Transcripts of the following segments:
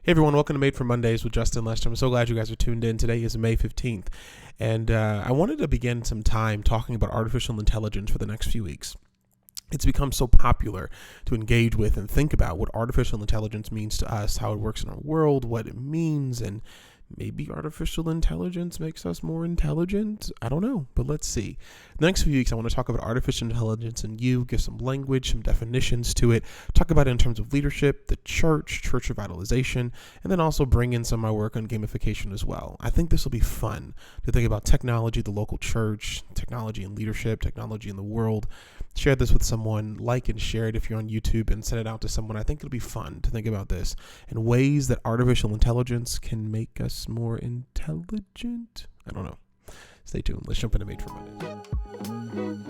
Hey everyone, welcome to Made for Mondays with Justin Lester. I'm so glad you guys are tuned in. Today is May 15th, and I wanted to begin some time talking about artificial intelligence for the next few weeks. It's become so popular to engage with and think about what artificial intelligence means to us, how it works in our world, what it means, and maybe artificial intelligence makes us more intelligent. I don't know, but let's see. The next few weeks, I want to talk about artificial intelligence and give some language, some definitions to it, talk about it in terms of leadership, the church revitalization, and then also bring in some of my work on gamification as well. I think this will be fun to think about technology, the local church, technology and leadership, technology in the world. Share this with someone, like and share it if you're on YouTube, and send it out to someone. I think it'll be fun to think about this and ways that artificial intelligence can make us more intelligent. I don't know. Stay tuned. Let's jump into Made for Mondays.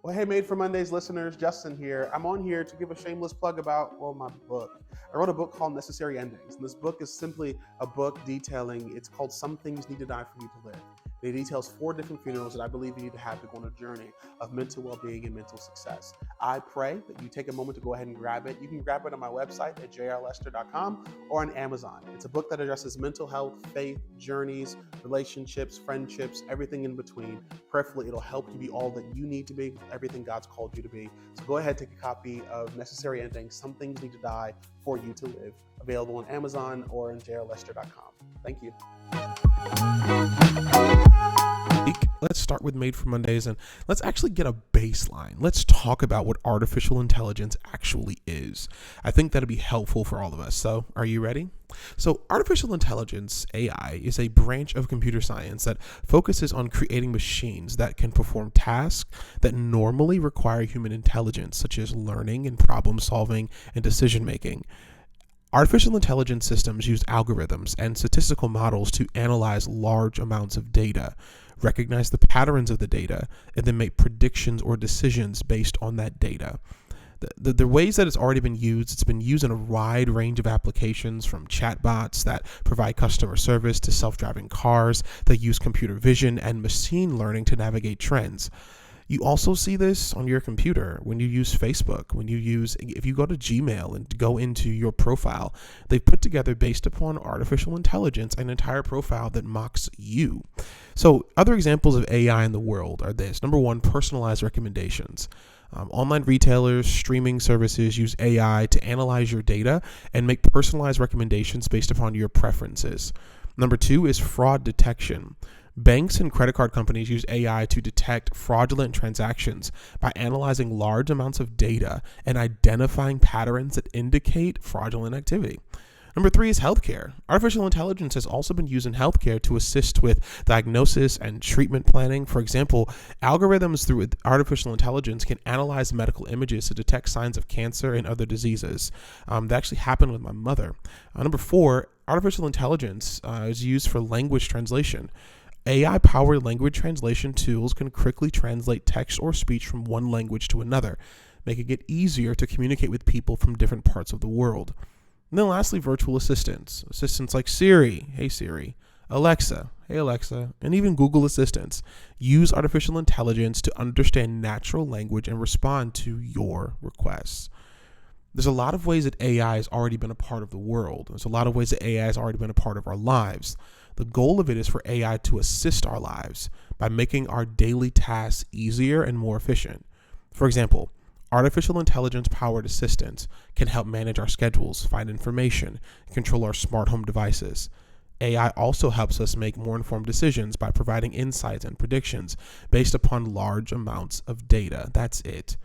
Well, hey, Made for Mondays listeners, Justin here. I'm on here to give a shameless plug about, my book. I wrote a book called Necessary Endings, and this book is simply a book detailing, it's called Some Things Need to Die for You to Live. It details 4 different funerals that I believe you need to have to go on a journey of mental well-being and mental success. I pray that you take a moment to go ahead and grab it. You can grab it on my website at jrlester.com or on Amazon. It's a book that addresses mental health, faith, journeys, relationships, friendships, everything in between. Prayerfully, it'll help you be all that you need to be, everything God's called you to be. So go ahead, take a copy of Necessary Endings, Some Things Need to Die for You to Live, available on Amazon or on jrlester.com. Thank you. Let's start with Made for Mondays and let's actually get a baseline. Let's talk about what artificial intelligence actually is. I think that'll be helpful for all of us. So are you ready? So artificial intelligence, AI, is a branch of computer science that focuses on creating machines that can perform tasks that normally require human intelligence, such as learning and problem solving and decision making. Artificial intelligence systems use algorithms and statistical models to analyze large amounts of data, recognize the patterns of the data, and then make predictions or decisions based on that data. The ways that it's already been used in a wide range of applications, from chatbots that provide customer service to self-driving cars that use computer vision and machine learning to navigate trends. You also see this on your computer when you use Facebook, if you go to Gmail and go into your profile, they've put together, based upon artificial intelligence, an entire profile that mocks you. So other examples of AI in the world are this. Number 1, personalized recommendations. Online retailers, streaming services use AI to analyze your data and make personalized recommendations based upon your preferences. Number 2 is fraud detection. Banks and credit card companies use AI to detect fraudulent transactions by analyzing large amounts of data and identifying patterns that indicate fraudulent activity. Number 3 is healthcare. Artificial intelligence has also been used in healthcare to assist with diagnosis and treatment planning. For example, algorithms through artificial intelligence can analyze medical images to detect signs of cancer and other diseases. That actually happened with my mother. Number 4, artificial intelligence is used for language translation. AI-powered language translation tools can quickly translate text or speech from one language to another, making it easier to communicate with people from different parts of the world. And then lastly, virtual assistants. Assistants like Siri, hey Siri, Alexa, hey Alexa, and even Google Assistants use artificial intelligence to understand natural language and respond to your requests. There's a lot of ways that AI has already been a part of the world. There's a lot of ways that AI has already been a part of our lives. The goal of it is for AI to assist our lives by making our daily tasks easier and more efficient. For example, artificial intelligence-powered assistants can help manage our schedules, find information, and control our smart home devices. AI also helps us make more informed decisions by providing insights and predictions based upon large amounts of data. That's it.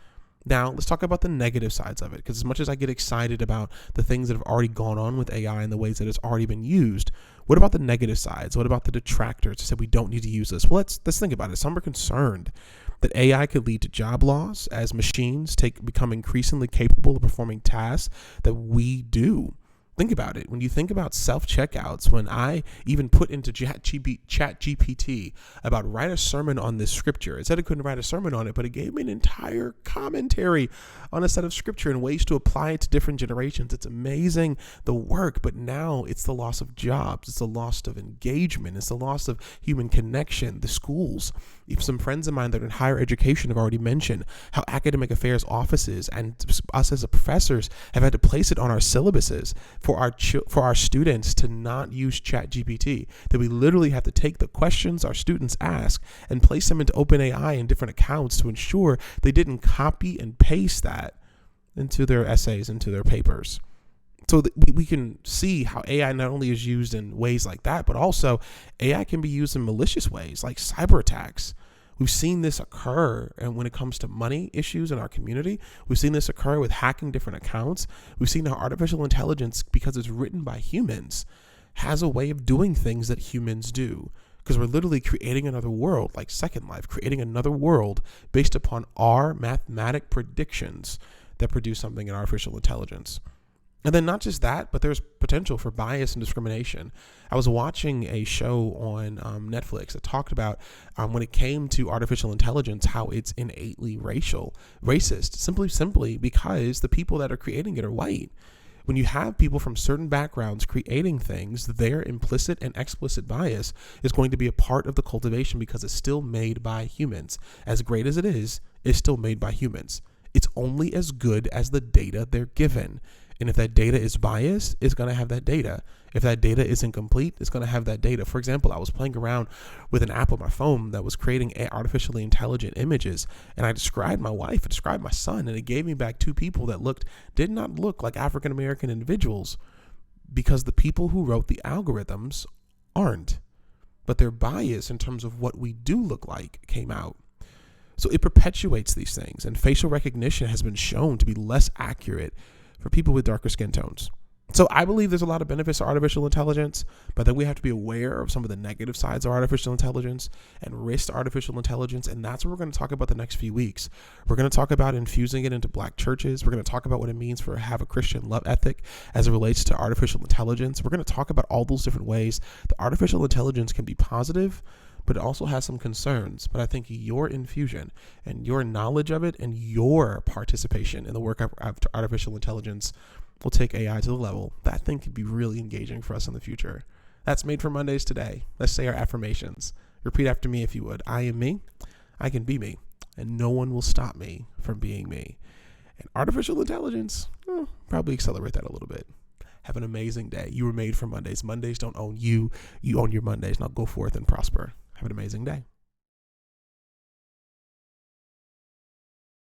Now, let's talk about the negative sides of it, because as much as I get excited about the things that have already gone on with AI and the ways that it's already been used, what about the negative sides? What about the detractors that said we don't need to use this? Well, let's think about it. Some are concerned that AI could lead to job loss as machines become increasingly capable of performing tasks that we do. Think about it. When you think about self-checkouts, when I even put into ChatGPT about write a sermon on this scripture, it said it couldn't write a sermon on it, but it gave me an entire commentary on a set of scripture and ways to apply it to different generations. It's amazing, the work, but now it's the loss of jobs. It's the loss of engagement. It's the loss of human connection, the schools. Some friends of mine that are in higher education have already mentioned how academic affairs offices and us as professors have had to place it on our syllabuses for our students to not use ChatGPT. That we literally have to take the questions our students ask and place them into OpenAI in different accounts to ensure they didn't copy and paste that into their essays, into their papers. So that we can see how AI not only is used in ways like that, but also AI can be used in malicious ways like cyber attacks. We've seen this occur, and when it comes to money issues in our community, we've seen this occur with hacking different accounts. We've seen how artificial intelligence, because it's written by humans, has a way of doing things that humans do. Because we're literally creating another world, like Second Life, creating another world based upon our mathematic predictions that produce something in artificial intelligence. And then not just that, but there's potential for bias and discrimination. I was watching a show on Netflix that talked about when it came to artificial intelligence, how it's innately racist, simply because the people that are creating it are white. When you have people from certain backgrounds creating things, their implicit and explicit bias is going to be a part of the cultivation because it's still made by humans. As great as it is, it's still made by humans. It's only as good as the data they're given. And if that data is biased, it's going to have that data. If that data is incomplete, it's going to have that data. For example, I was playing around with an app on my phone that was creating artificially intelligent images. And I described my wife, I described my son, and it gave me back two people that did not look like African-American individuals because the people who wrote the algorithms aren't. But their bias in terms of what we do look like came out. So it perpetuates these things. And facial recognition has been shown to be less accurate for people with darker skin tones. So I believe there's a lot of benefits to artificial intelligence, but then we have to be aware of some of the negative sides of artificial intelligence and risk to artificial intelligence. And that's what we're going to talk about the next few weeks. We're going to talk about infusing it into Black churches. We're going to talk about what it means to have a Christian love ethic as it relates to artificial intelligence. We're going to talk about all those different ways that artificial intelligence can be positive, but it also has some concerns. But I think your infusion and your knowledge of it and your participation in the work of artificial intelligence will take AI to the level that I think could be really engaging for us in the future. That's Made for Mondays today. Let's say our affirmations. Repeat after me if you would. I am me. I can be me. And no one will stop me from being me. And artificial intelligence, probably accelerate that a little bit. Have an amazing day. You were made for Mondays. Mondays don't own you. You own your Mondays. Now go forth and prosper. Have an amazing day.